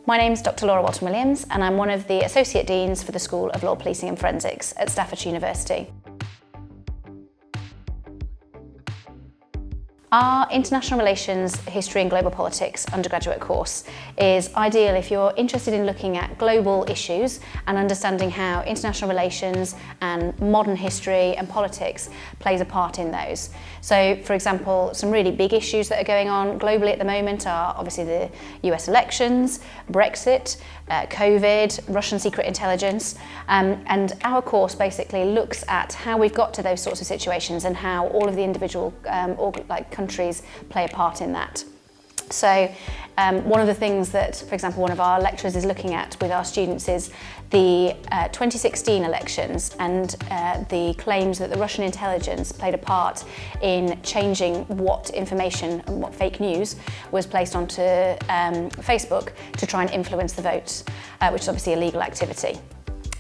My name is Dr. Laura Walton-Williams and I'm one of the Associate Deans for the School of Law, Policing and Forensics at Staffordshire University. Our International Relations, History and Global Politics undergraduate course is ideal if you're interested in looking at global issues and understanding how international relations and modern history and politics plays a part in those. So, for example, some really big issues that are going on globally at the moment are obviously the US elections, Brexit, COVID, Russian secret intelligence, and our course basically looks at how we've got to those sorts of situations and how all of the individual countries play a part in that. So one of the things that, for example, one of our lecturers is looking at with our students is the 2016 elections and the claims that the Russian intelligence played a part in changing what information and what fake news was placed onto Facebook to try and influence the votes, which is obviously illegal activity.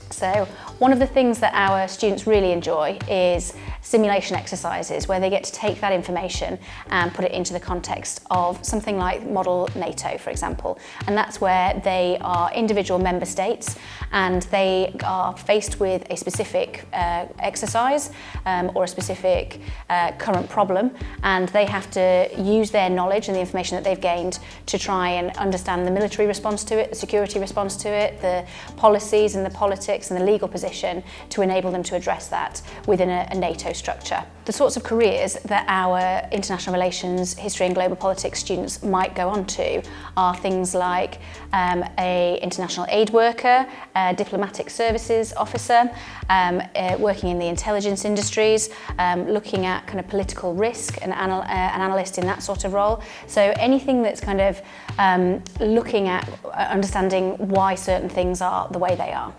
So one of the things that our students really enjoy is simulation exercises where they get to take that information and put it into the context of something like Model NATO, for example. And that's where they are individual member states and they are faced with a specific exercise or a specific current problem, and they have to use their knowledge and the information that they've gained to try and understand the military response to it, the security response to it, the policies and the politics and the legal position to enable them to address that within a NATO structure. The sorts of careers that our international relations, history and global politics students might go on to are things like a international aid worker, a diplomatic services officer, working in the intelligence industries, looking at kind of political risk, an analyst in that sort of role. So anything that's kind of looking at understanding why certain things are the way they are.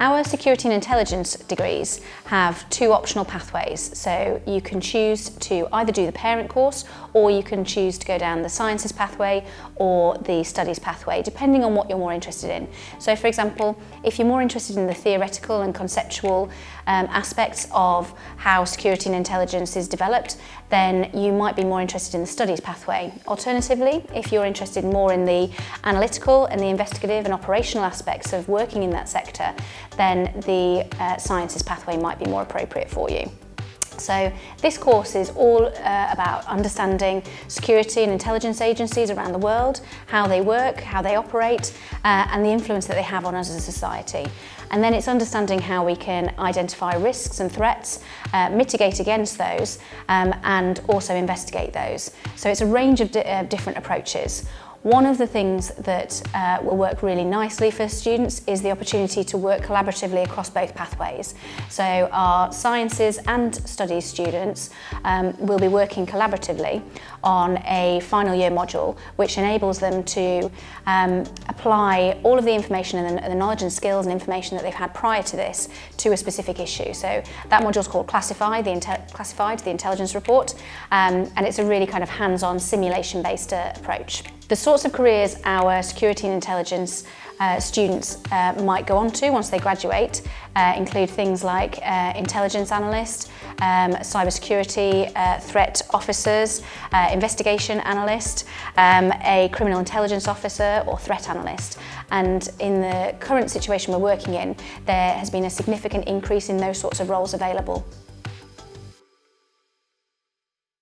Our security and intelligence degrees have two optional pathways, so you can choose to either do the parent course or you can choose to go down the sciences pathway or the studies pathway, depending on what you're more interested in. So for example, if you're more interested in the theoretical and conceptual aspects of how security and intelligence is developed, then you might be more interested in the studies pathway. Alternatively, if you're interested more in the analytical and the investigative and operational aspects of working in that sector, then the sciences pathway might be more appropriate for you. So this course is all about understanding security and intelligence agencies around the world, how they work, how they operate, and the influence that they have on us as a society. And then it's understanding how we can identify risks and threats, mitigate against those, and also investigate those. So it's a range of different approaches. One of the things that will work really nicely for students is the opportunity to work collaboratively across both pathways. So our sciences and studies students will be working collaboratively on a final year module, which enables them to apply all of the information and the knowledge and skills and information that they've had prior to this to a specific issue. So that module is called Classified, the Intelligence Report, and it's a really kind of hands-on simulation-based approach. The sorts of careers our security and intelligence students might go on to once they graduate include things like intelligence analyst, cybersecurity threat officers, investigation analyst, a criminal intelligence officer or threat analyst. And in the current situation we're working in, there has been a significant increase in those sorts of roles available.